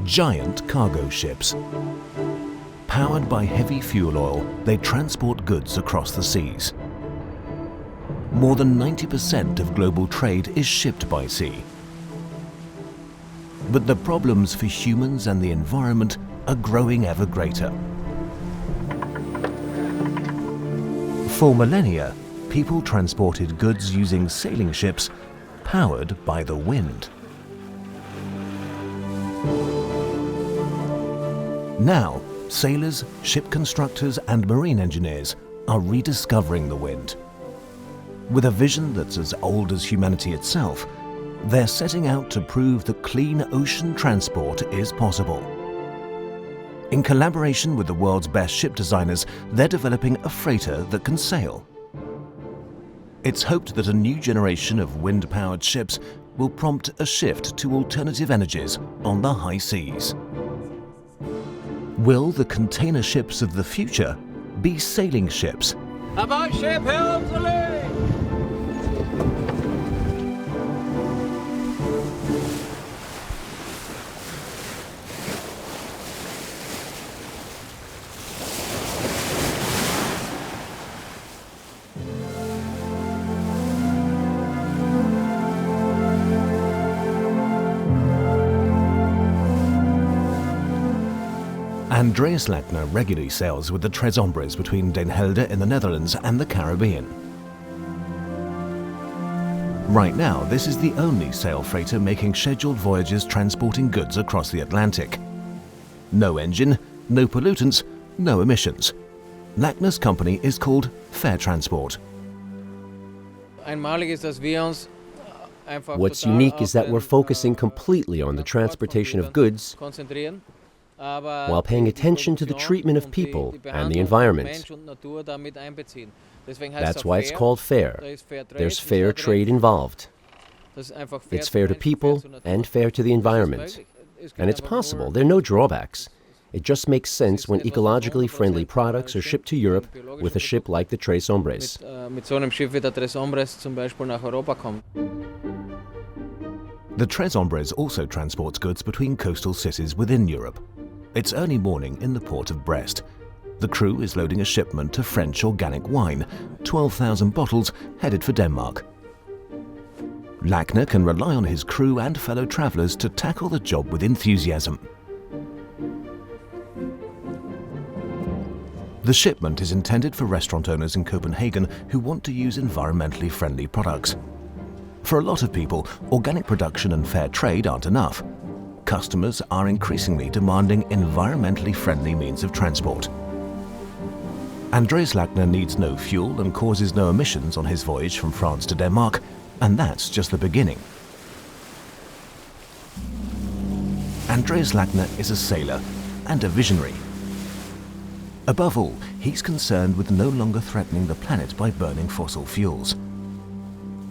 Giant cargo ships. Powered by heavy fuel oil, they transport goods across the seas. More than 90% of global trade is shipped by sea. But the problems for humans and the environment are growing ever greater. For millennia, people transported goods using sailing ships powered by the wind. Now, sailors, ship constructors and marine engineers are rediscovering the wind. With a vision that's as old as humanity itself, they're setting out to prove that clean ocean transport is possible. In collaboration with the world's best ship designers, they're developing a freighter that can sail. It's hoped that a new generation of wind-powered ships will prompt a shift to alternative energies on the high seas. Will the container ships of the future be sailing ships? About ship helms alee! Andreas Lackner regularly sails with the Tres Hombres between Den Helder in the Netherlands and the Caribbean. Right now, this is the only sail freighter making scheduled voyages transporting goods across the Atlantic. No engine, no pollutants, no emissions. Lackner's company is called Fair Transport. What's unique is that we're focusing completely on the transportation of goods while paying attention to the treatment of people and the environment. That's why it's called fair. There's fair trade involved. It's fair to people and fair to the environment. And it's possible. There are no drawbacks. It just makes sense when ecologically friendly products are shipped to Europe with a ship like the Tres Hombres. The Tres Hombres also transports goods between coastal cities within Europe. It's early morning in the port of Brest. The crew is loading a shipment of French organic wine, 12,000 bottles headed for Denmark. Lackner can rely on his crew and fellow travellers to tackle the job with enthusiasm. The shipment is intended for restaurant owners in Copenhagen who want to use environmentally friendly products. For a lot of people, organic production and fair trade aren't enough. Customers are increasingly demanding environmentally friendly means of transport. Andreas Lackner needs no fuel and causes no emissions on his voyage from France to Denmark, and that's just the beginning. Andreas Lackner is a sailor and a visionary. Above all, he's concerned with no longer threatening the planet by burning fossil fuels.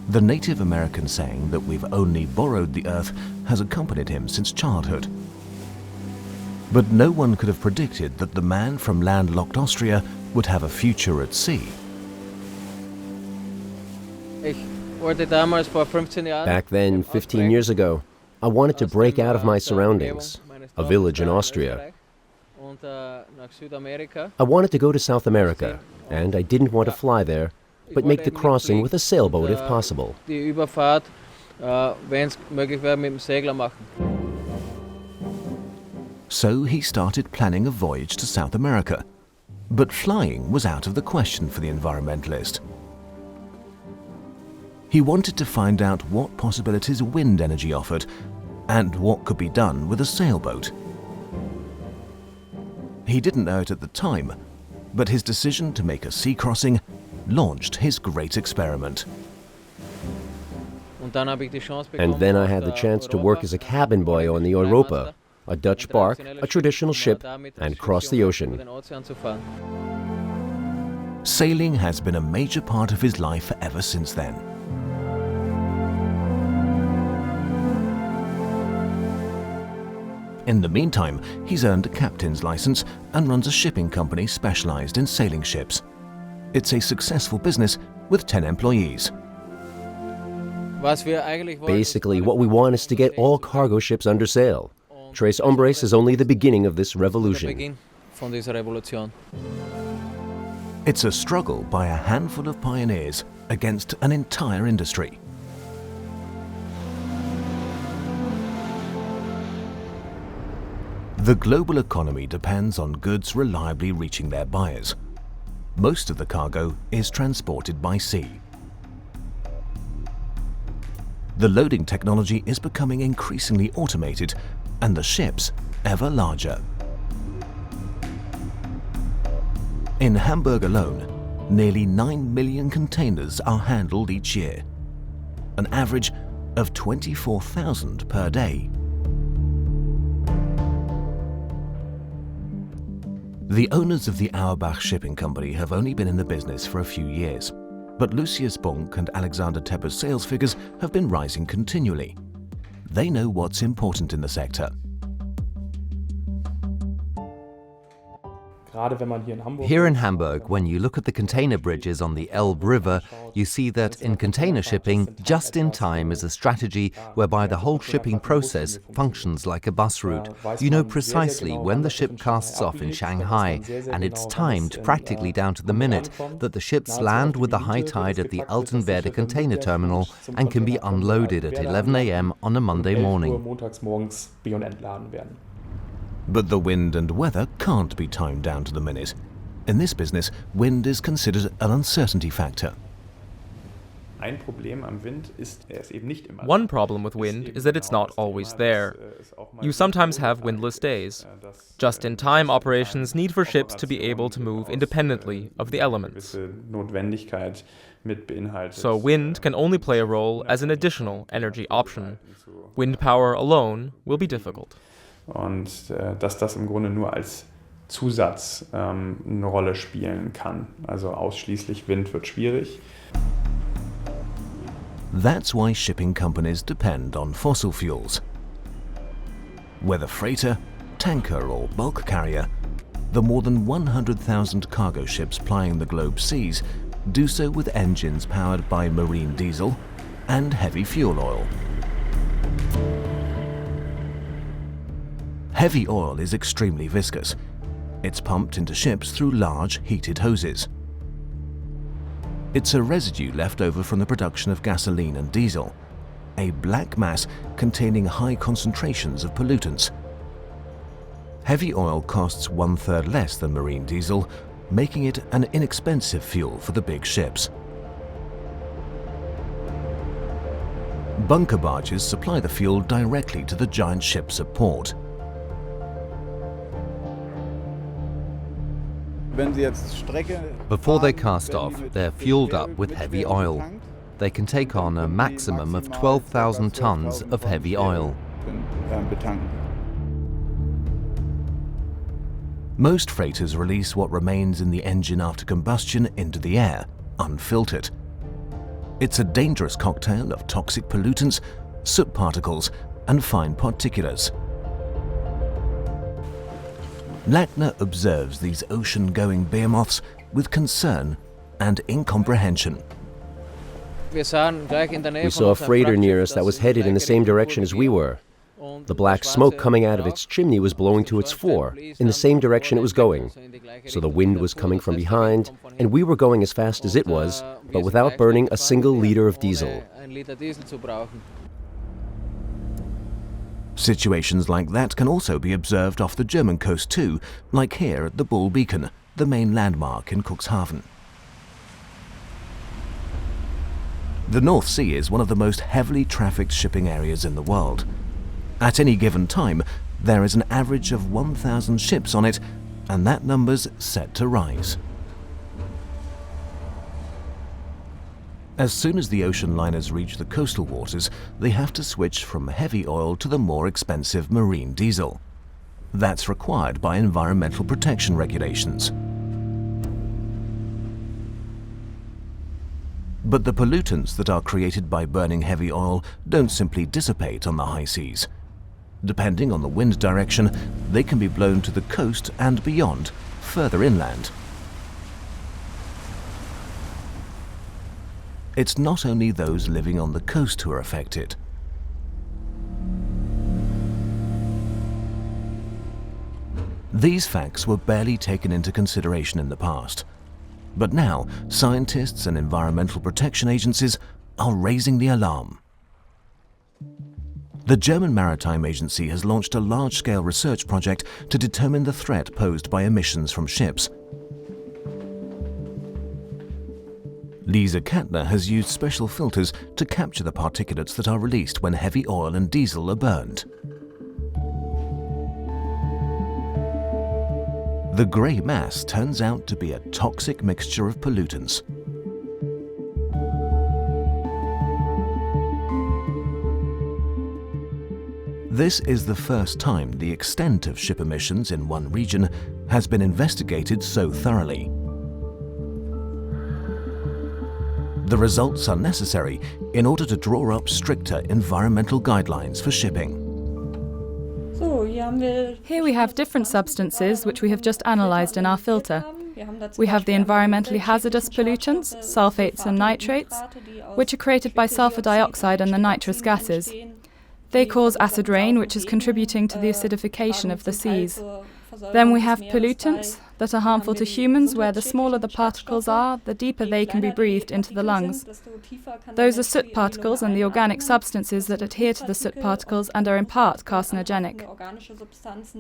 The Native American saying that we've only borrowed the earth has accompanied him since childhood. But no one could have predicted that the man from landlocked Austria would have a future at sea. Back then, 15 years ago, I wanted to break out of my surroundings, a village in Austria. I wanted to go to South America, and I didn't want to fly there, but make the crossing with a sailboat if possible. So he started planning a voyage to South America. But flying was out of the question for the environmentalist. He wanted to find out what possibilities wind energy offered and what could be done with a sailboat. He didn't know it at the time, but his decision to make a sea crossing launched his great experiment. And then I had the chance to work as a cabin boy on the Europa, a Dutch bark, a traditional ship, and cross the ocean. Sailing has been a major part of his life ever since then. In the meantime, he's earned a captain's license and runs a shipping company specialized in sailing ships. It's a successful business with 10 employees. Basically, what we want is to get all cargo ships under sail. Tres Hombres is only the beginning of this revolution. It's a struggle by a handful of pioneers against an entire industry. The global economy depends on goods reliably reaching their buyers. Most of the cargo is transported by sea. The loading technology is becoming increasingly automated and the ships ever larger. In Hamburg alone, nearly 9 million containers are handled each year, an average of 24,000 per day. The owners of the Auerbach Shipping Company have only been in the business for a few years, but Lucius Bunk and Alexander Tepper's sales figures have been rising continually. They know what's important in the sector. Here in Hamburg, when you look at the container bridges on the Elbe River, you see that in container shipping, just in time is a strategy whereby the whole shipping process functions like a bus route. You know precisely when the ship casts off in Shanghai, and it's timed practically down to the minute that the ships land with the high tide at the Altenwerder container terminal and can be unloaded at 11 a.m. on a Monday morning. But the wind and weather can't be timed down to the minute. In this business, wind is considered an uncertainty factor. One problem with wind is that it's not always there. You sometimes have windless days. Just-in-time operations need for ships to be able to move independently of the elements. So wind can only play a role as an additional energy option. Wind power alone will be difficult. Und dass das im Grunde nur als Zusatz eine Rolle spielen kann. Also ausschließlich Wind wird schwierig. That's why shipping companies depend on fossil fuels. Whether freighter, tanker or bulk carrier, the more than 100,000 cargo ships plying the globe's seas do so with engines powered by marine diesel and heavy fuel oil. Heavy oil is extremely viscous. It's pumped into ships through large heated hoses. It's a residue left over from the production of gasoline and diesel, a black mass containing high concentrations of pollutants. Heavy oil costs 1/3 less than marine diesel, making it an inexpensive fuel for the big ships. Bunker barges supply the fuel directly to the giant ships at port. Before they cast off, they're fueled up with heavy oil. They can take on a maximum of 12,000 tons of heavy oil. Most freighters release what remains in the engine after combustion into the air, unfiltered. It's a dangerous cocktail of toxic pollutants, soot particles, and fine particulates. Lackner observes these ocean-going behemoths with concern and incomprehension. We saw a freighter near us that was headed in the same direction as we were. The black smoke coming out of its chimney was blowing to its fore, in the same direction it was going. So the wind was coming from behind, and we were going as fast as it was, but without burning a single liter of diesel. Situations like that can also be observed off the German coast too, like here at the Bull Beacon, the main landmark in Cuxhaven. The North Sea is one of the most heavily trafficked shipping areas in the world. At any given time, there is an average of 1,000 ships on it, and that number's set to rise. As soon as the ocean liners reach the coastal waters, they have to switch from heavy oil to the more expensive marine diesel. That's required by environmental protection regulations. But the pollutants that are created by burning heavy oil don't simply dissipate on the high seas. Depending on the wind direction, they can be blown to the coast and beyond, further inland. It's not only those living on the coast who are affected. These facts were barely taken into consideration in the past. But now, scientists and environmental protection agencies are raising the alarm. The German Maritime Agency has launched a large-scale research project to determine the threat posed by emissions from ships. Lisa Kattner has used special filters to capture the particulates that are released when heavy oil and diesel are burned. The grey mass turns out to be a toxic mixture of pollutants. This is the first time the extent of ship emissions in one region has been investigated so thoroughly. The results are necessary in order to draw up stricter environmental guidelines for shipping. Here we have different substances which we have just analysed in our filter. We have the environmentally hazardous pollutants, sulfates and nitrates, which are created by sulfur dioxide and the nitrous gases. They cause acid rain, which is contributing to the acidification of the seas. Then we have pollutants that are harmful to humans, where the smaller the particles are, the deeper they can be breathed into the lungs. Those are soot particles and the organic substances that adhere to the soot particles and are in part carcinogenic.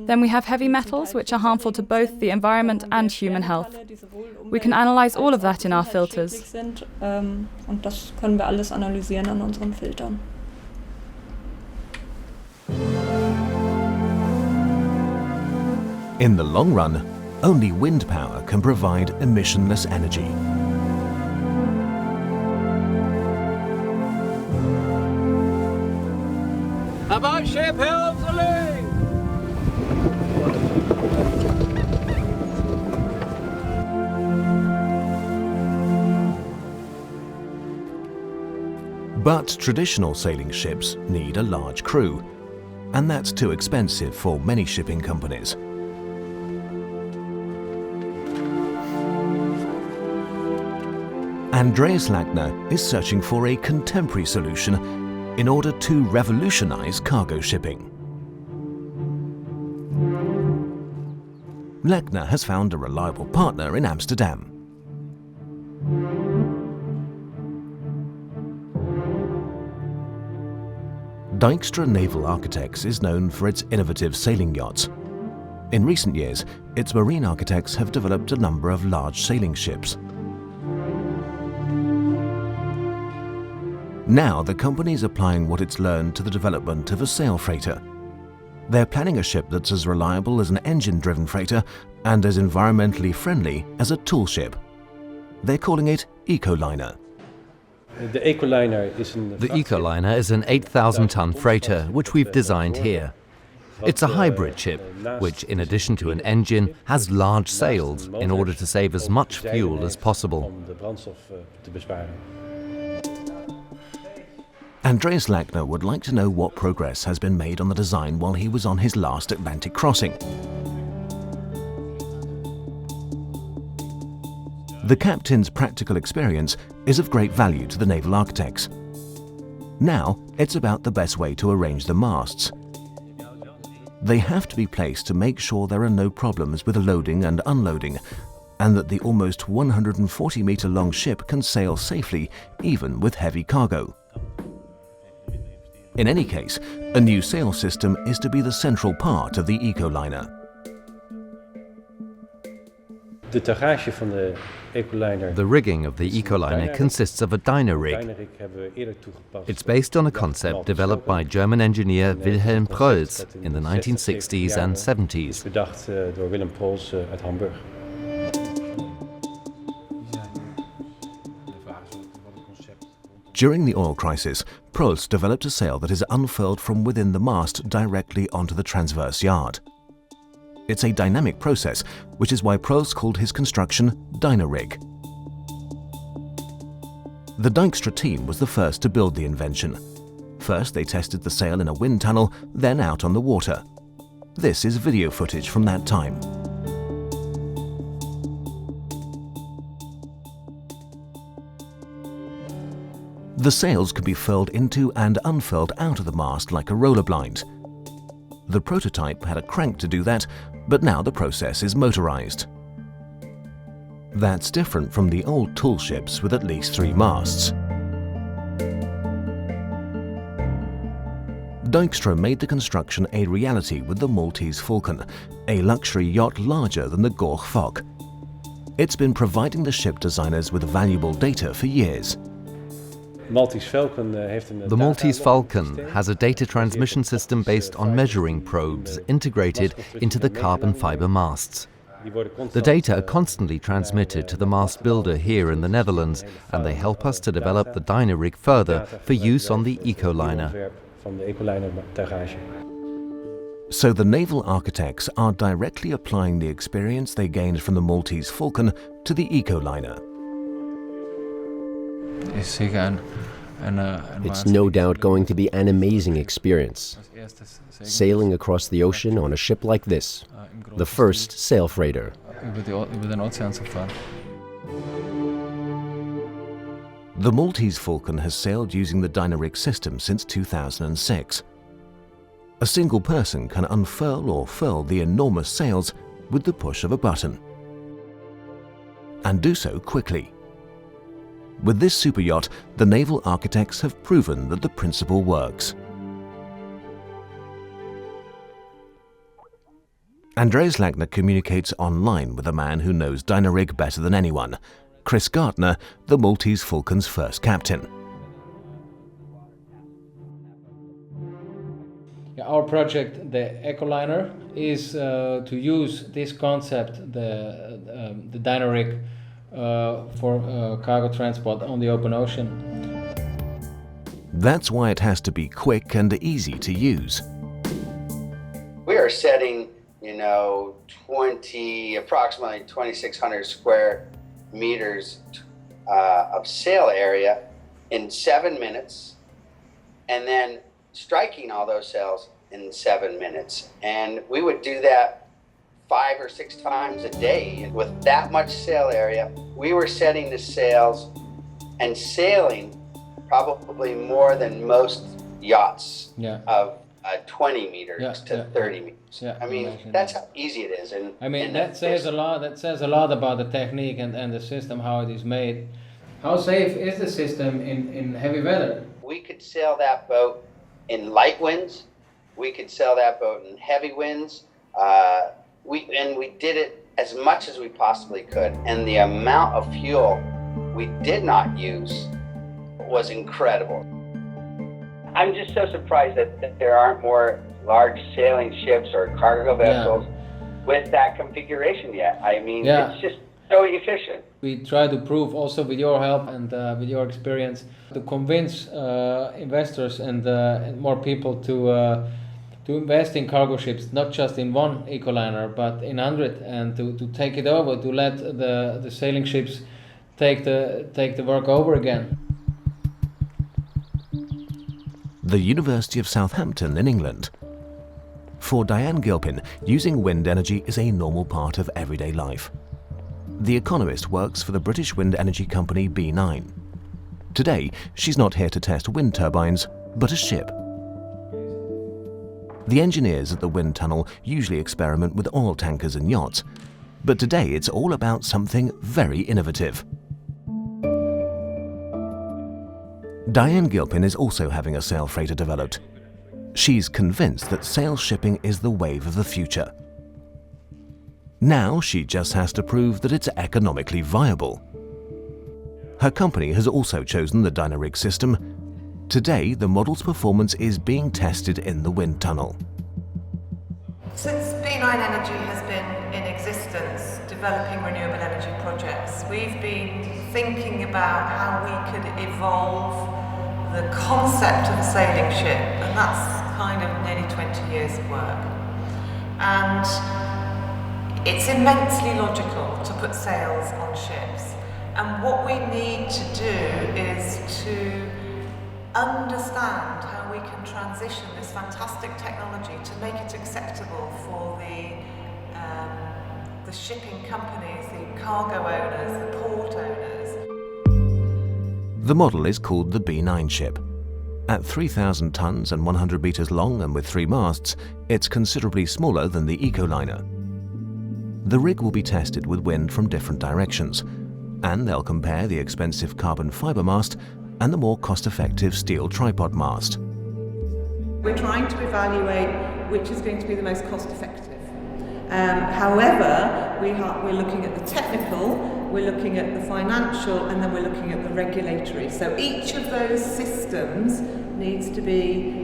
Then we have heavy metals, which are harmful to both the environment and human health. We can analyse all of that in our filters. In the long run, only wind power can provide emissionless energy. About ship helms alee! But traditional sailing ships need a large crew, and that's too expensive for many shipping companies. Andreas Lackner is searching for a contemporary solution in order to revolutionize cargo shipping. Lackner has found a reliable partner in Amsterdam. Dijkstra Naval Architects is known for its innovative sailing yachts. In recent years, its marine architects have developed a number of large sailing ships. Now the company is applying what it's learned to the development of a sail freighter. They're planning a ship that's as reliable as an engine-driven freighter and as environmentally friendly as a tool ship. They're calling it Ecoliner. The Ecoliner is an 8,000-ton freighter, which we've designed here. It's a hybrid ship, which, in addition to an engine, has large sails in order to save as much fuel as possible. Andreas Lackner would like to know what progress has been made on the design while he was on his last Atlantic crossing. The captain's practical experience is of great value to the naval architects. Now, it's about the best way to arrange the masts. They have to be placed to make sure there are no problems with loading and unloading, and that the almost 140-meter-long ship can sail safely, even with heavy cargo. In any case, a new sail system is to be the central part of the Ecoliner. The rigging of the Ecoliner consists of a dyno rig. It's based on a concept developed by German engineer Wilhelm Preuß in the 1960s and 70s. During the oil crisis, Preuß developed a sail that is unfurled from within the mast directly onto the transverse yard. It's a dynamic process, which is why Preuß called his construction dyno rig. The Dijkstra team was the first to build the invention. First, they tested the sail in a wind tunnel, then out on the water. This is video footage from that time. The sails could be furled into and unfurled out of the mast like a roller blind. The prototype had a crank to do that, but now the process is motorized. That's different from the old tool ships with at least 3 masts. Dijkstra made the construction a reality with the Maltese Falcon, a luxury yacht larger than the Gorg Fock. It's been providing the ship designers with valuable data for years. The Maltese Falcon has a data transmission system based on measuring probes integrated into the carbon fiber masts. The data are constantly transmitted to the mast builder here in the Netherlands, and they help us to develop the dyno-rig further for use on the Ecoliner. So the naval architects are directly applying the experience they gained from the Maltese Falcon to the Ecoliner. It's no doubt going to be an amazing experience. Sailing across the ocean on a ship like this, the first sail freighter. The Maltese Falcon has sailed using the dyno-rig system since 2006. A single person can unfurl or furl the enormous sails with the push of a button, and do so quickly. With this superyacht, the naval architects have proven that the principle works. Andreas Lackner communicates online with a man who knows dyno-rig better than anyone, Chris Gartner, the Maltese Falcon's first captain. Our project, the Ecoliner, is to use this concept, the dyno-rig, for cargo transport on the open ocean. That's why it has to be quick and easy to use. We are setting, approximately 2,600 square meters of sail area in 7 minutes, and then striking all those sails in 7 minutes. And we would do that 5 or 6 times a day. And with that much sail area, we were setting the sails and sailing probably more than most yachts of 20 meters to 30 meters. I mean, that's how easy it is. And I mean, that says a lot. That says a lot about the technique and the system, how it is made. How safe is the system in heavy weather? We could sail that boat in light winds. We could sail that boat in heavy winds. We did it as much as we possibly could. And the amount of fuel we did not use was incredible. I'm just so surprised that there aren't more large sailing ships or cargo vessels with that configuration yet. I mean, it's just so efficient. We try to prove also with your help and with your experience to convince investors and more people to invest in cargo ships, not just in one Ecoliner, but in 100, and to take it over, to let the sailing ships take the work over again. The University of Southampton in England. For Diane Gilpin, using wind energy is a normal part of everyday life. The Economist works for the British wind energy company B9. Today, she's not here to test wind turbines, but a ship. The engineers at the wind tunnel usually experiment with oil tankers and yachts, but today it's all about something very innovative. Diane Gilpin is also having a sail freighter developed. She's convinced that sail shipping is the wave of the future. Now she just has to prove that it's economically viable. Her company has also chosen the dyno-rig system. Today, the model's performance is being tested in the wind tunnel. Since B9 Energy has been in existence, developing renewable energy projects, we've been thinking about how we could evolve the concept of a sailing ship, and that's kind of nearly 20 years of work. And it's immensely logical to put sails on ships. And what we need to do is to understand how we can transition this fantastic technology to make it acceptable for the shipping companies, the cargo owners, the port owners. The model is called the B9 ship. At 3,000 tons and 100 meters long and with 3 masts, it's considerably smaller than the Ecoliner. The rig will be tested with wind from different directions, and they'll compare the expensive carbon fibre mast and the more cost-effective steel tripod mast. We're trying to evaluate which is going to be the most cost-effective. However, we're looking at the technical, we're looking at the financial, and then we're looking at the regulatory. So each of those systems needs to be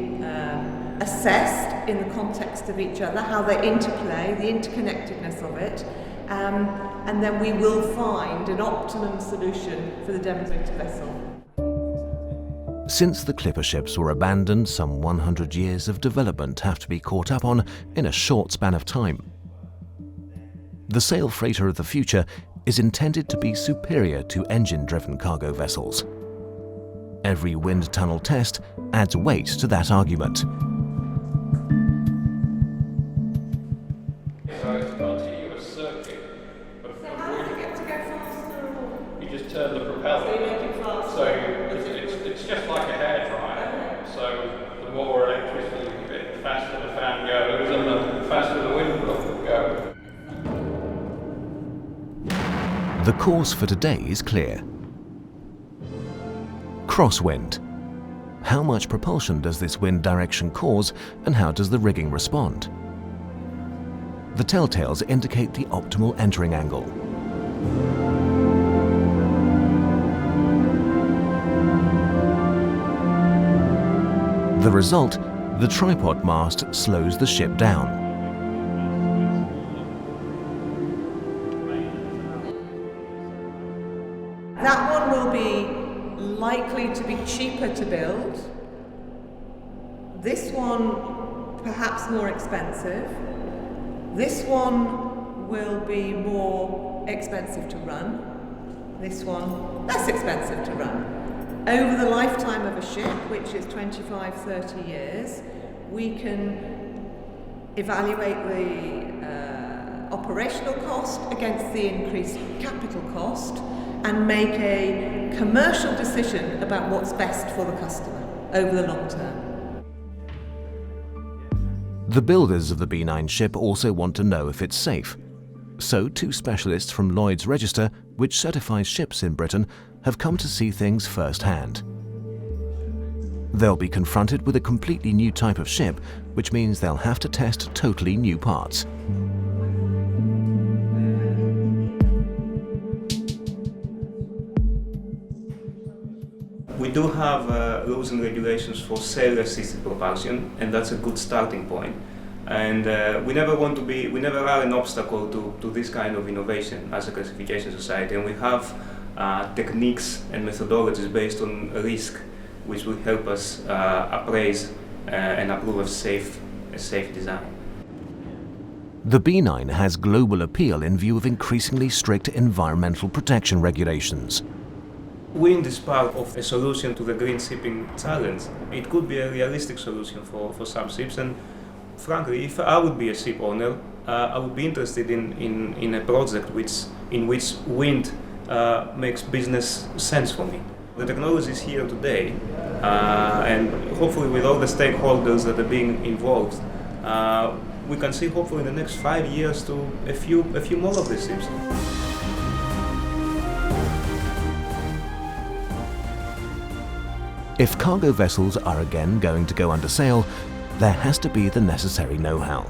assessed in the context of each other, how they interplay, the interconnectedness of it, and then we will find an optimum solution for the demonstrator vessel. Since the clipper ships were abandoned, some 100 years of development have to be caught up on in a short span of time. The sail freighter of the future is intended to be superior to engine-driven cargo vessels. Every wind tunnel test adds weight to that argument. So it's a continuous circuit. So how do you get to go faster? You just turn the propeller. So you make it faster. So it's just like a hairdryer. So the more electricity you get, the faster the fan goes and the faster the wind will go. The course for today is clear. Crosswind. How much propulsion does this wind direction cause, and how does the rigging respond? The telltales indicate the optimal entering angle. The result, the tripod mast slows the ship down. That one will be likely to be cheaper to build. This one perhaps more expensive. This one will be more expensive to run. This one less expensive to run. Over the lifetime of a ship, which is 25, 30 years, we can evaluate the operational cost against the increased capital cost and make a commercial decision about what's best for the customer over the long term. The builders of the B9 ship also want to know if it's safe. So 2 specialists from Lloyd's Register, which certifies ships in Britain, have come to see things firsthand. They'll be confronted with a completely new type of ship, which means they'll have to test totally new parts. We do have rules and regulations for sail-assisted propulsion, and that's a good starting point. And we never are an obstacle to this kind of innovation as a classification society, and we have techniques and methodologies based on risk, which will help us appraise and approve a safe design. The B9 has global appeal in view of increasingly strict environmental protection regulations. Wind is part of a solution to the green shipping challenge. It could be a realistic solution for some ships, and frankly, if I would be a ship owner, I would be interested in a project in which wind makes business sense for me. The technology is here today, and hopefully with all the stakeholders that are being involved, we can see hopefully in the next 5 years to a few more of these ships. If cargo vessels are again going to go under sail, there has to be the necessary know-how.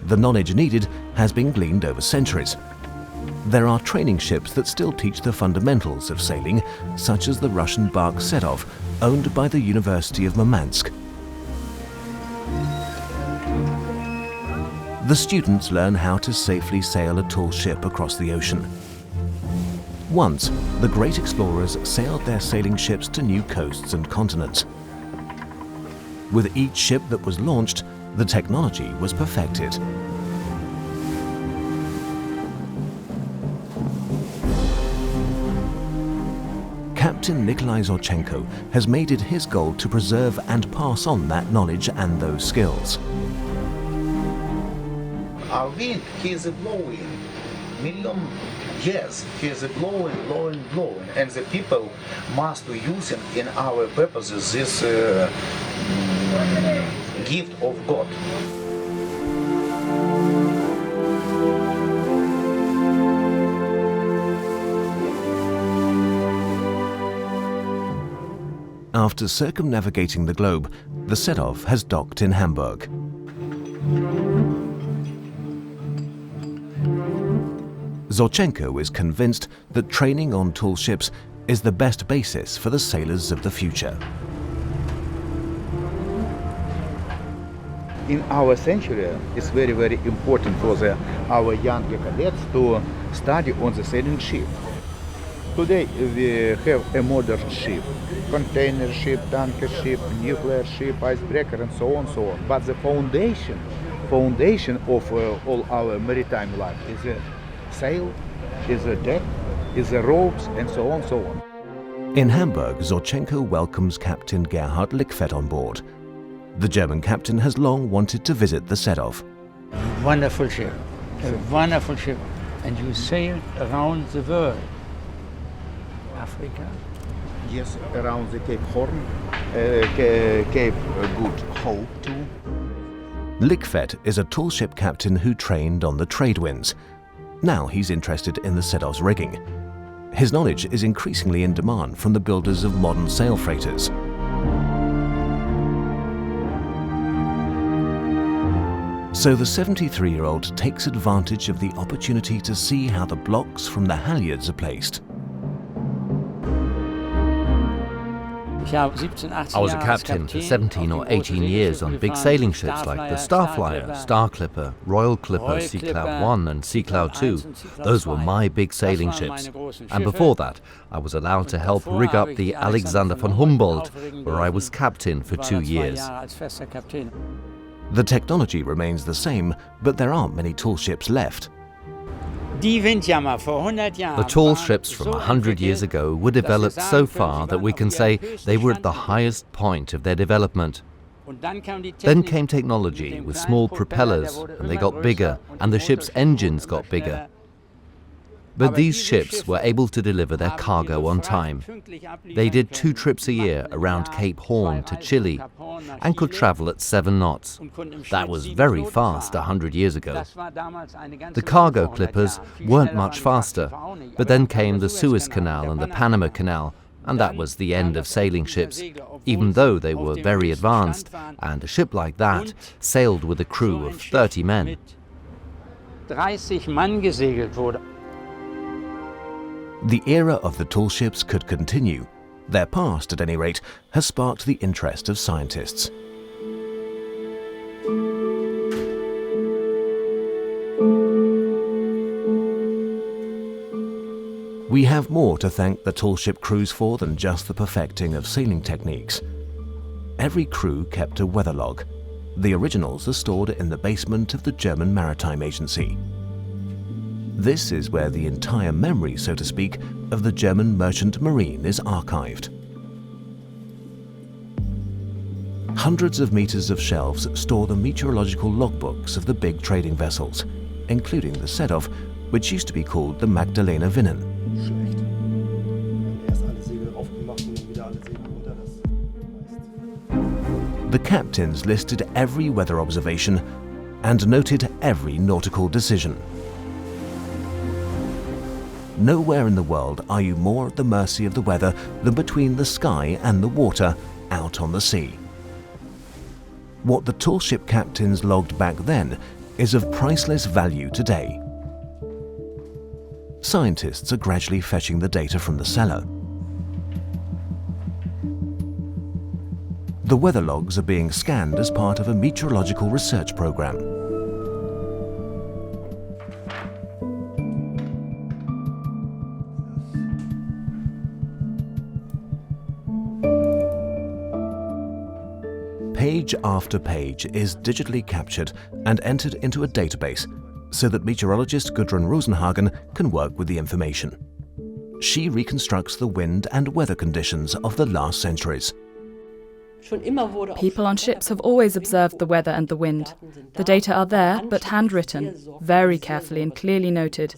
The knowledge needed has been gleaned over centuries. There are training ships that still teach the fundamentals of sailing, such as the Russian bark Sedov, owned by the University of Murmansk. The students learn how to safely sail a tall ship across the ocean. Once, the great explorers sailed their sailing ships to new coasts and continents. With each ship that was launched, the technology was perfected. Captain Nikolai Zorchenko has made it his goal to preserve and pass on that knowledge and those skills. Our wind, he is blowing million years. He is blowing, and the people must use in our purposes this gift of God. After circumnavigating the globe, the Sedov has docked in Hamburg. Zorchenko is convinced that training on tall ships is the best basis for the sailors of the future. In our century, it's very, very important for our young cadets to study on the sailing ship. Today we have a modern ship, container ship, tanker ship, nuclear ship, icebreaker, and so on, so on. But the foundation of all our maritime life is a sail, is a deck, is a ropes, and so on, so on. In Hamburg, Zorchenko welcomes Captain Gerhard Lickfett on board. The German captain has long wanted to visit the Sedov. Wonderful ship, a wonderful ship, and you sailed around the world. Africa? Yes, around the Cape Horn, Cape Good Hope too. Lickfett is a tall ship captain who trained on the trade winds. Now he's interested in the Sedov's rigging. His knowledge is increasingly in demand from the builders of modern sail freighters. So the 73-year-old takes advantage of the opportunity to see how the blocks from the halyards are placed. I was a captain for 17 or 18 years on big sailing ships like the Starflyer, Star Clipper, Royal Clipper, Sea Cloud 1 and Sea Cloud 2. Those were my big sailing ships. And before that, I was allowed to help rig up the Alexander von Humboldt, where I was captain for 2 years. The technology remains the same, but there aren't many tall ships left. The tall ships from 100 years ago were developed so far that we can say they were at the highest point of their development. Then came technology with small propellers, and they got bigger, and the ship's engines got bigger. But these ships were able to deliver their cargo on time. They did 2 trips a year around Cape Horn to Chile and could travel at 7 knots. That was very fast 100 years ago. The cargo clippers weren't much faster, but then came the Suez Canal and the Panama Canal, and that was the end of sailing ships, even though they were very advanced, and a ship like that sailed with a crew of 30 men. The era of the tall ships could continue. Their past, at any rate, has sparked the interest of scientists. We have more to thank the tall ship crews for than just the perfecting of sailing techniques. Every crew kept a weather log. The originals are stored in the basement of the German Maritime Agency. This is where the entire memory, so to speak, of the German merchant marine is archived. Hundreds of meters of shelves store the meteorological logbooks of the big trading vessels, including the Sedov, which used to be called the Magdalena Winnen. The captains listed every weather observation and noted every nautical decision. Nowhere in the world are you more at the mercy of the weather than between the sky and the water out on the sea. What the tall ship captains logged back then is of priceless value today. Scientists are gradually fetching the data from the cellar. The weather logs are being scanned as part of a meteorological research program. Page after page is digitally captured and entered into a database so that meteorologist Gudrun Rosenhagen can work with the information. She reconstructs the wind and weather conditions of the last centuries. People on ships have always observed the weather and the wind. The data are there, but handwritten, very carefully and clearly noted.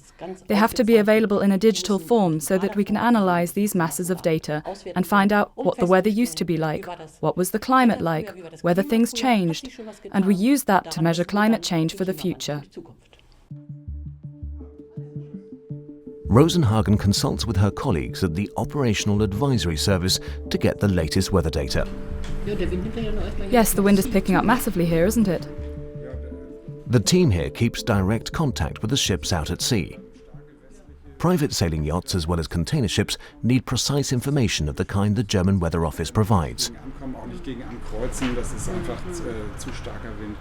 They have to be available in a digital form so that we can analyze these masses of data and find out what the weather used to be like, what was the climate like, whether things changed, and we use that to measure climate change for the future. Rosenhagen consults with her colleagues at the Operational Advisory Service to get the latest weather data. Yes, the wind is picking up massively here, isn't it? The team here keeps direct contact with the ships out at sea. Private sailing yachts as well as container ships need precise information of the kind the German Weather Office provides.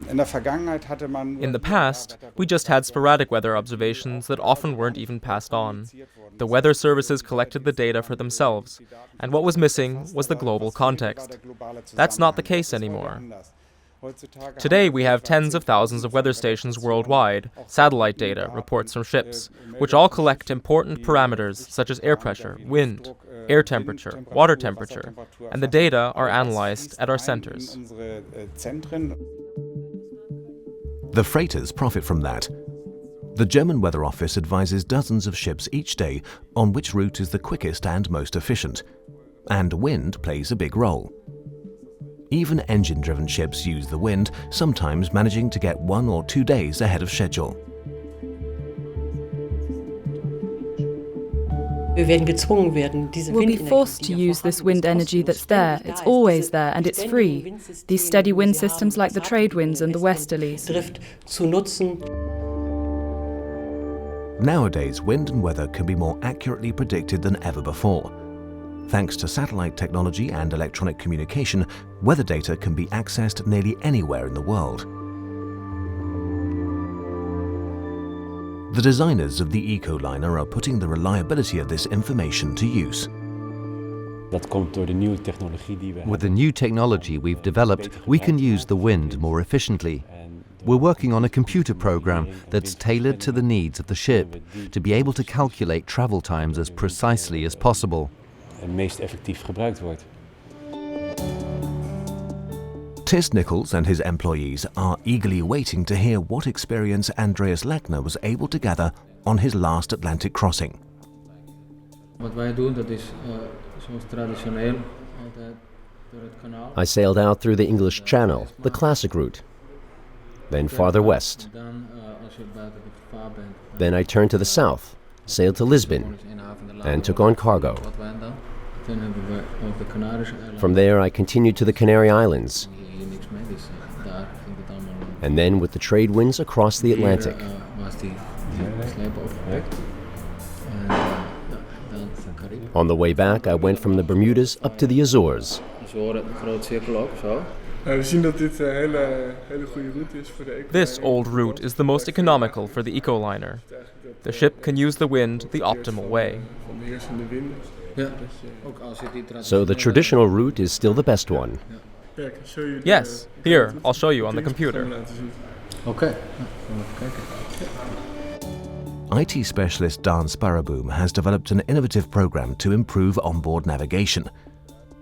In the past, we just had sporadic weather observations that often weren't even passed on. The weather services collected the data for themselves, and what was missing was the global context. That's not the case anymore. Today we have tens of thousands of weather stations worldwide, satellite data, reports from ships, which all collect important parameters such as air pressure, wind, air temperature, water temperature, and the data are analyzed at our centers. The freighters profit from that. The German Weather Office advises dozens of ships each day on which route is the quickest and most efficient. And wind plays a big role. Even engine-driven ships use the wind, sometimes managing to get 1 or 2 days ahead of schedule. We'll be forced to use this wind energy that's there. It's always there and it's free. These steady wind systems like the trade winds and the westerlies. Nowadays, wind and weather can be more accurately predicted than ever before. Thanks to satellite technology and electronic communication, weather data can be accessed nearly anywhere in the world. The designers of the Ecoliner are putting the reliability of this information to use. With the new technology we've developed, we can use the wind more efficiently. We're working on a computer program that's tailored to the needs of the ship, to be able to calculate travel times as precisely as possible. Tis Nichols and his employees are eagerly waiting to hear what experience Andreas Lackner was able to gather on his last Atlantic crossing. I sailed out through the English Channel, the classic route, then farther west. Then I turned to the south, sailed to Lisbon, and took on cargo. From there I continued to the Canary Islands, and then with the trade winds across the Atlantic. On the way back I went from the Bermudas up to the Azores. This old route is the most economical for the Ecoliner. The ship can use the wind the optimal way. So the traditional route is still the best one. Yes, here, I'll show you on the computer. Okay. IT specialist Dan Sparrowboom has developed an innovative program to improve onboard navigation.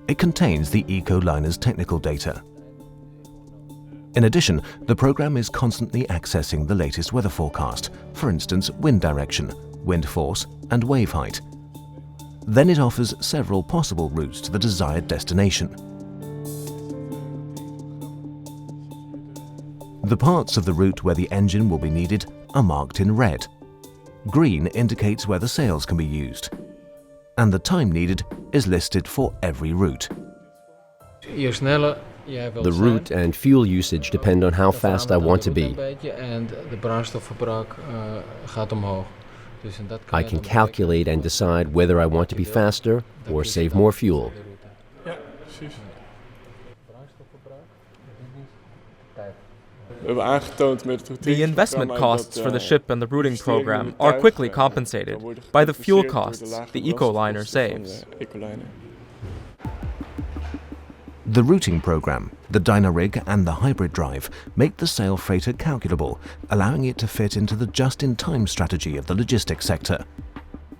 It contains the Ecoliner's technical data. In addition, the program is constantly accessing the latest weather forecast, for instance, wind direction, wind force, and wave height. Then it offers several possible routes to the desired destination. The parts of the route where the engine will be needed are marked in red. Green indicates where the sails can be used. And the time needed is listed for every route. The route and fuel usage depend on how fast I want to be. I can calculate and decide whether I want to be faster or save more fuel. The investment costs for the ship and the routing program are quickly compensated by the fuel costs the Ecoliner saves. The routing program, the Dynarig and the hybrid drive make the sail freighter calculable, allowing it to fit into the just-in-time strategy of the logistics sector.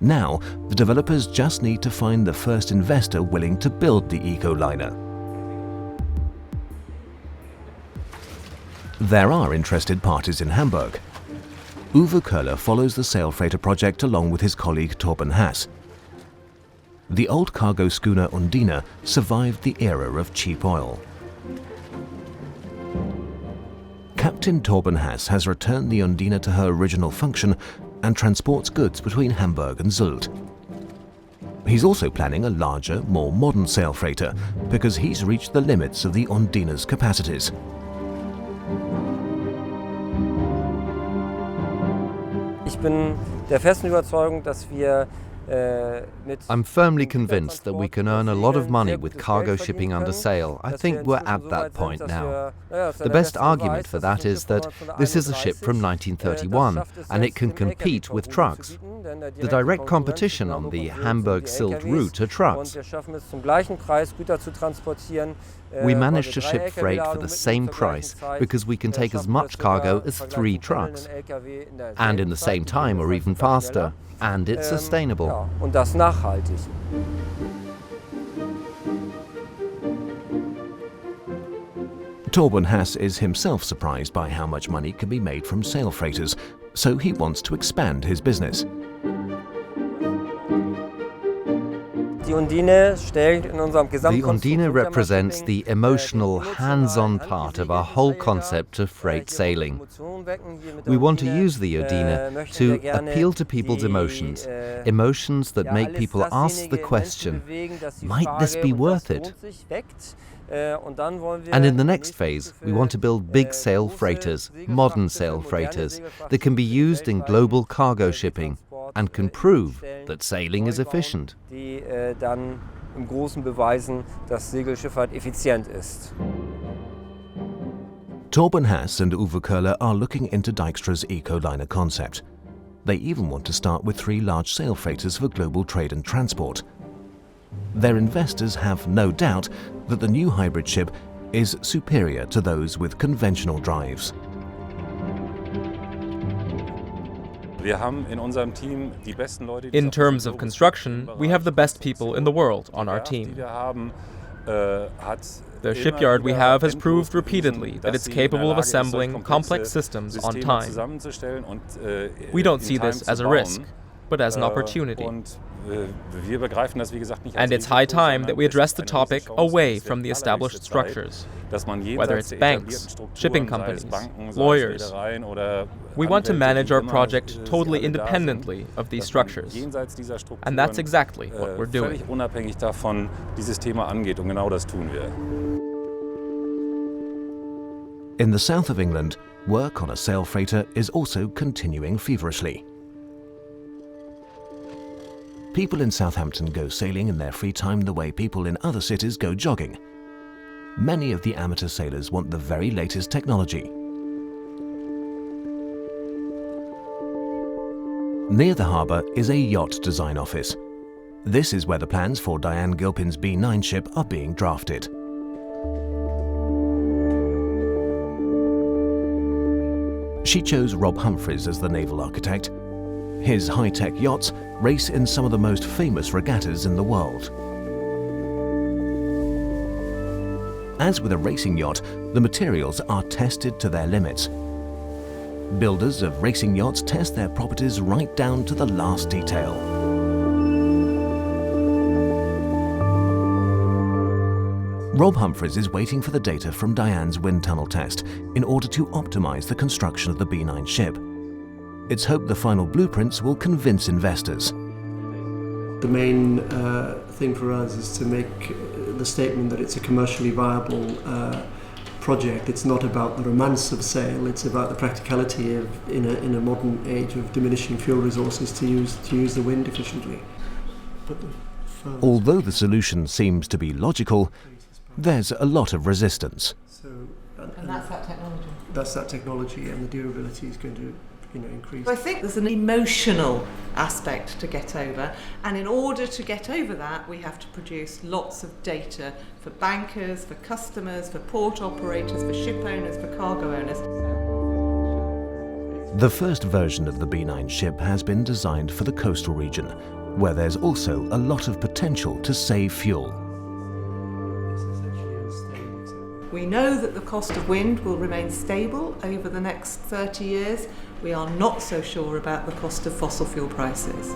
Now, the developers just need to find the first investor willing to build the Ecoliner. There are interested parties in Hamburg. Uwe Köhler follows the sail freighter project along with his colleague Torben Haas. The old cargo schooner Undina survived the era of cheap oil. Captain Torben Haas has returned the Undina to her original function and transports goods between Hamburg and Sylt. He's also planning a larger, more modern sail freighter because he's reached the limits of the Ondina's capacities. I'm firmly convinced that we can earn a lot of money with cargo shipping under sail. I think we're at that point now. The best argument for that is that this is a ship from 1931 and it can compete with trucks. The direct competition on the Hamburg-Sylt route are trucks. We managed to ship freight for the same price because we can take as much cargo as 3 trucks. And in the same time or even faster. And it's sustainable. Torben Haas is himself surprised by how much money can be made from sail freighters, so he wants to expand his business. The Ondine represents the emotional, hands-on part of our whole concept of freight sailing. We want to use the Ondine to appeal to people's emotions, emotions that make people ask the question, might this be worth it? And in the next phase, we want to build big sail freighters, modern sail freighters, that can be used in global cargo shipping and can prove that sailing is efficient. Torben Haas and Uwe Köhler are looking into Dijkstra's eco-liner concept. They even want to start with 3 large sail freighters for global trade and transport. Their investors have no doubt that the new hybrid ship is superior to those with conventional drives. In terms of construction, we have the best people in the world on our team. The shipyard we have has proved repeatedly that it's capable of assembling complex systems on time. We don't see this as a risk, but as an opportunity. And it's high time that we address the topic away from the established structures, whether it's banks, shipping companies, lawyers. We want to manage our project totally independently of these structures. And that's exactly what we're doing. In the south of England, work on a sail freighter is also continuing feverishly. People in Southampton go sailing in their free time the way people in other cities go jogging. Many of the amateur sailors want the very latest technology. Near the harbour is a yacht design office. This is where the plans for Diane Gilpin's B9 ship are being drafted. She chose Rob Humphreys as the naval architect. His high-tech yachts race in some of the most famous regattas in the world. As with a racing yacht, the materials are tested to their limits. Builders of racing yachts test their properties right down to the last detail. Rob Humphreys is waiting for the data from Diane's wind tunnel test in order to optimize the construction of the B9 ship. It's hoped the final blueprints will convince investors. The main thing for us is to make the statement that it's a commercially viable project. It's not about the romance of sail, it's about the practicality of, in a modern age of diminishing fuel resources, to use the wind efficiently. Although the solution seems to be logical, there's a lot of resistance. And that's that technology. That's that technology, and the durability is going to increase. I think there's an emotional aspect to get over, and in order to get over that, we have to produce lots of data for bankers, for customers, for port operators, for ship owners, for cargo owners. The first version of the B9 ship has been designed for the coastal region, where there's also a lot of potential to save fuel. We know that the cost of wind will remain stable over the next 30 years. We are not so sure about the cost of fossil fuel prices.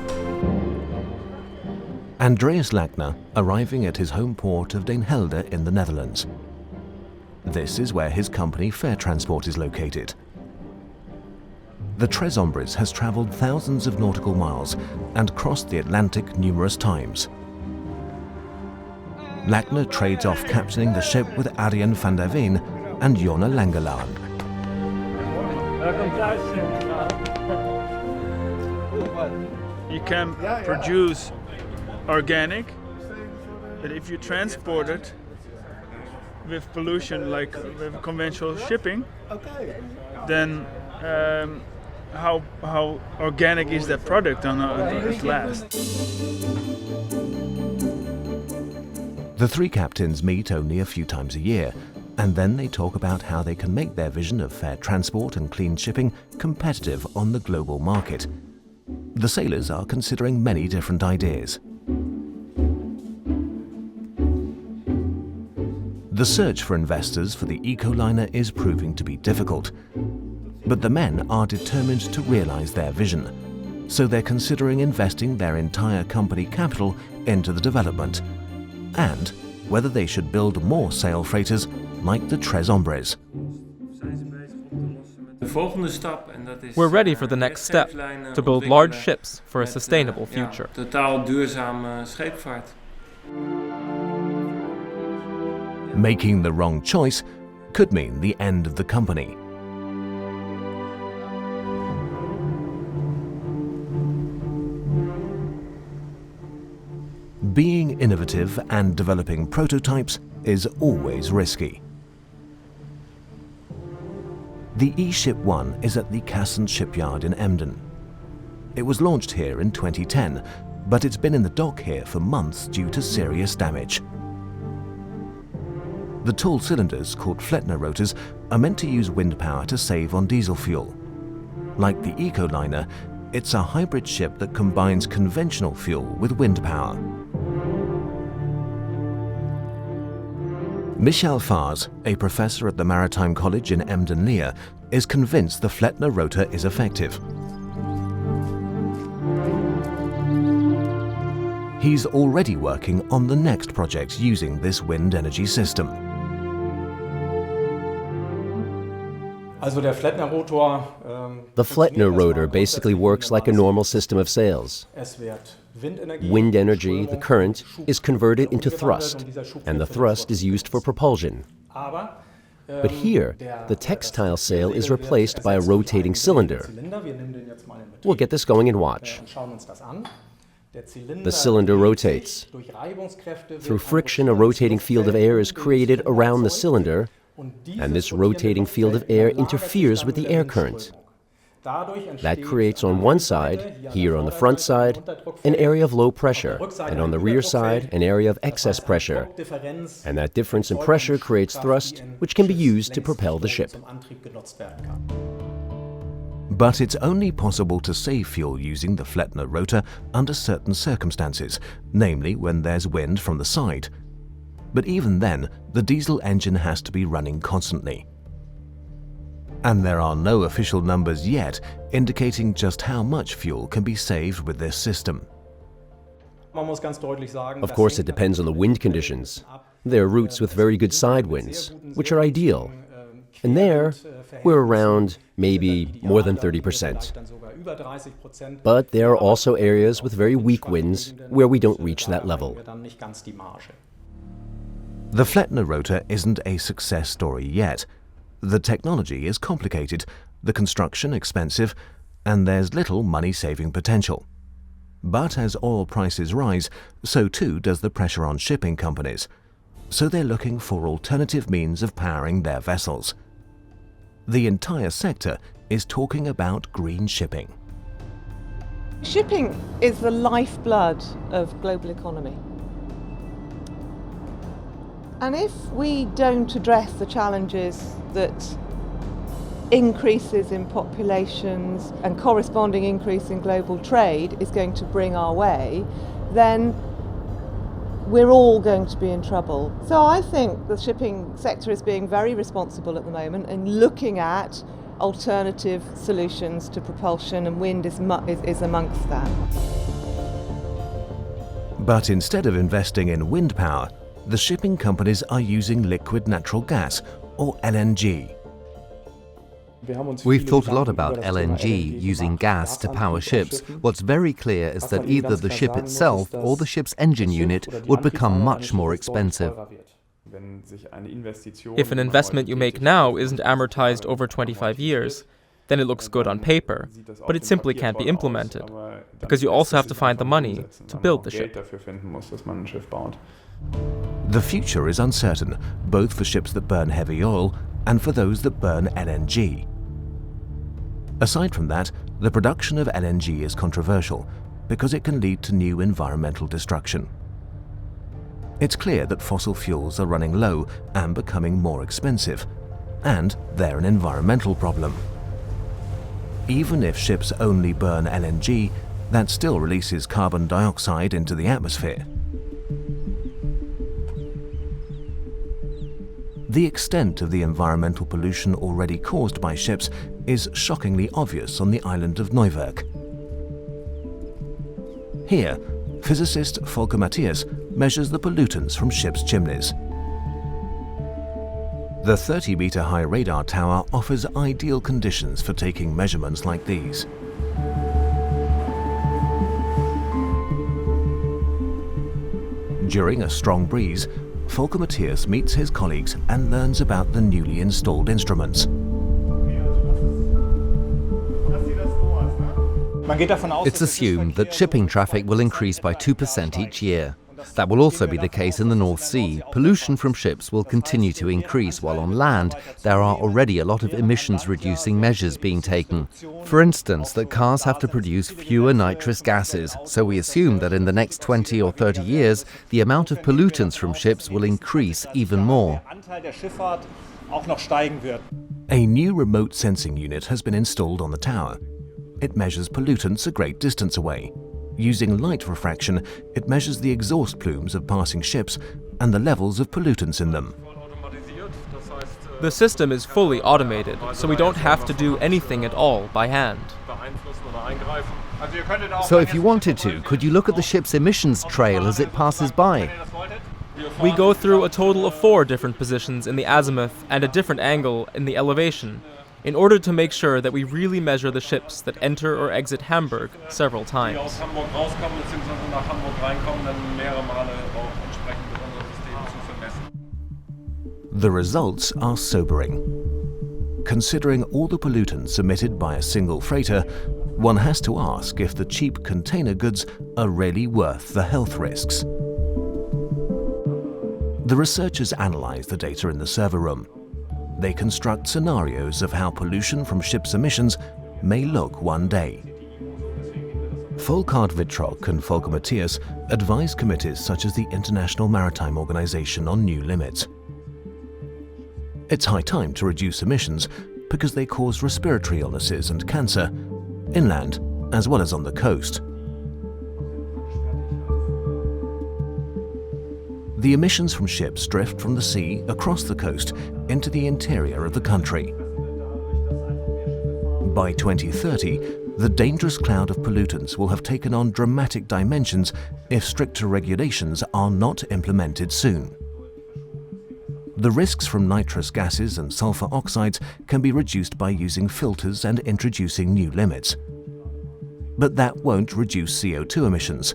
Andreas Lackner arriving at his home port of Den Helder in the Netherlands. This is where his company Fair Transport is located. the Tres Hombres has travelled thousands of nautical miles and crossed the Atlantic numerous times. Lackner trades off captaining the ship with Arjen van der Veen and Jonna Langelaan. You can produce organic, but if you transport it with pollution like with conventional shipping, then how organic is that product on at last? The three captains meet only a few times a year, and then they talk about how they can make their vision of fair transport and clean shipping competitive on the global market. The sailors are considering many different ideas. The search for investors for the eco-liner is proving to be difficult, but the men are determined to realize their vision, so they're considering investing their entire company capital into the development, and whether they should build more sail freighters like the Tres Hombres. We're ready for the next step, to build large ships for a sustainable future. Making the wrong choice could mean the end of the company. Being innovative and developing prototypes is always risky. The E-Ship 1 is at the Cassen shipyard in Emden. It was launched here in 2010, but it's been in the dock here for months due to serious damage. The tall cylinders, called Flettner rotors, are meant to use wind power to save on diesel fuel. Like the Ecoliner, it's a hybrid ship that combines conventional fuel with wind power. Michael Fars, a professor at the Maritime College in Emden-Leer, is convinced the Flettner rotor is effective. He's already working on the next project using this wind energy system. The Flettner rotor basically works like a normal system of sails. Wind energy, the current, is converted into thrust, and the thrust is used for propulsion. But here, the textile sail is replaced by a rotating cylinder. We'll get this going and watch. The cylinder rotates. Through friction, a rotating field of air is created around the cylinder, and this rotating field of air interferes with the air current. That creates on one side, here on the front side, an area of low pressure, and on the rear side, an area of excess pressure. And that difference in pressure creates thrust, which can be used to propel the ship. But it's only possible to save fuel using the Flettner rotor under certain circumstances, namely when there's wind from the side. But even then, the diesel engine has to be running constantly. And there are no official numbers yet indicating just how much fuel can be saved with this system. Of course, it depends on the wind conditions. There are routes with very good side winds, which are ideal. And there, we're around maybe more than 30%. But there are also areas with very weak winds where we don't reach that level. The Flettner rotor isn't a success story yet. The technology is complicated, the construction expensive, and there's little money-saving potential. But as oil prices rise, so too does the pressure on shipping companies. So they're looking for alternative means of powering their vessels. The entire sector is talking about green shipping. Shipping is the lifeblood of global economy. And if we don't address the challenges that increases in populations and corresponding increase in global trade is going to bring our way, then we're all going to be in trouble. So I think the shipping sector is being very responsible at the moment and looking at alternative solutions to propulsion, and wind is amongst that. But instead of investing in wind power, the shipping companies are using liquid natural gas, or LNG. We've thought a lot about LNG, using gas to power ships. What's very clear is that either the ship itself or the ship's engine unit would become much more expensive. If an investment you make now isn't amortized over 25 years, then it looks good on paper, but it simply can't be implemented, because you also have to find the money to build the ship. The future is uncertain, both for ships that burn heavy oil and for those that burn LNG. Aside from that, the production of LNG is controversial because it can lead to new environmental destruction. It's clear that fossil fuels are running low and becoming more expensive, and they're an environmental problem. Even if ships only burn LNG, that still releases carbon dioxide into the atmosphere. The extent of the environmental pollution already caused by ships is shockingly obvious on the island of Neuwerk. Here, physicist Volker Matthias measures the pollutants from ships' chimneys. The 30-meter-high radar tower offers ideal conditions for taking measurements like these. During a strong breeze, Volker Matthias meets his colleagues and learns about the newly installed instruments. It's assumed that shipping traffic will increase by 2% each year. That will also be the case in the North Sea. Pollution from ships will continue to increase, while on land there are already a lot of emissions-reducing measures being taken. For instance, that cars have to produce fewer nitrous gases, so we assume that in the next 20 or 30 years the amount of pollutants from ships will increase even more. A new remote sensing unit has been installed on the tower. It measures pollutants a great distance away. Using light refraction, it measures the exhaust plumes of passing ships and the levels of pollutants in them. The system is fully automated, so we don't have to do anything at all by hand. So if you wanted to, could you look at the ship's emissions trail as it passes by? We go through a total of 4 different positions in the azimuth and a different angle in the elevation, in order to make sure that we really measure the ships that enter or exit Hamburg several times. The results are sobering. Considering all the pollutants emitted by a single freighter, one has to ask if the cheap container goods are really worth the health risks. The researchers analyze the data in the server room. They construct scenarios of how pollution from ships' emissions may look one day. Volkart Wittrock and Volker Matthias advise committees such as the International Maritime Organization on new limits. It's high time to reduce emissions because they cause respiratory illnesses and cancer, inland as well as on the coast. The emissions from ships drift from the sea across the coast into the interior of the country. By 2030, the dangerous cloud of pollutants will have taken on dramatic dimensions if stricter regulations are not implemented soon. The risks from nitrous gases and sulfur oxides can be reduced by using filters and introducing new limits. But that won't reduce CO2 emissions.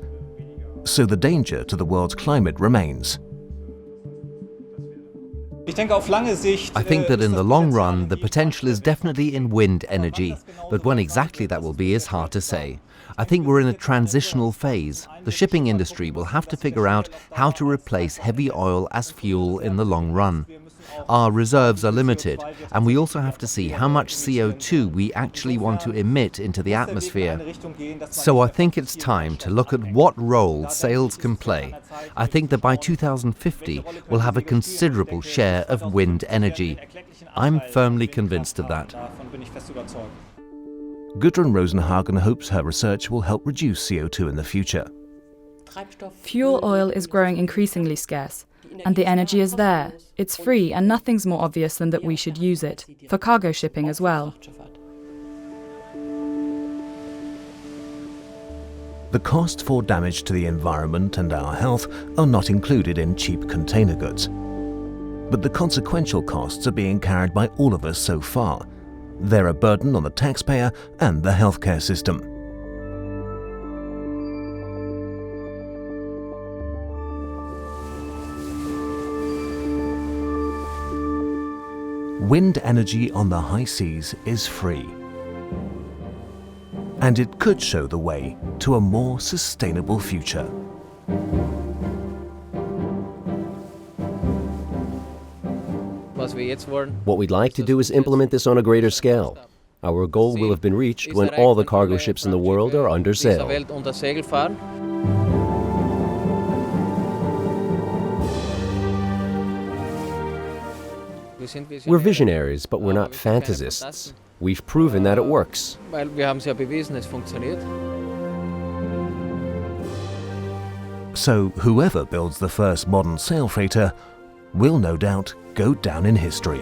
So the danger to the world's climate remains. I think that in the long run, the potential is definitely in wind energy, but when exactly that will be is hard to say. I think we're in a transitional phase. The shipping industry will have to figure out how to replace heavy oil as fuel in the long run. Our reserves are limited, and we also have to see how much CO2 we actually want to emit into the atmosphere. So I think it's time to look at what role sails can play. I think that by 2050 we'll have a considerable share of wind energy. I'm firmly convinced of that. Gudrun Rosenhagen hopes her research will help reduce CO2 in the future. Fuel oil is growing increasingly scarce, and the energy is there. It's free, and nothing's more obvious than that we should use it, for cargo shipping as well. The cost for damage to the environment and our health are not included in cheap container goods. But the consequential costs are being carried by all of us so far, They're a burden on the taxpayer and the healthcare system. Wind energy on the high seas is free. And it could show the way to a more sustainable future. What we'd like to do is implement this on a greater scale. Our goal will have been reached when all the cargo ships in the world are under sail. We're visionaries, but we're not fantasists. We've proven that it works. So whoever builds the first modern sail freighter will no doubt go down in history.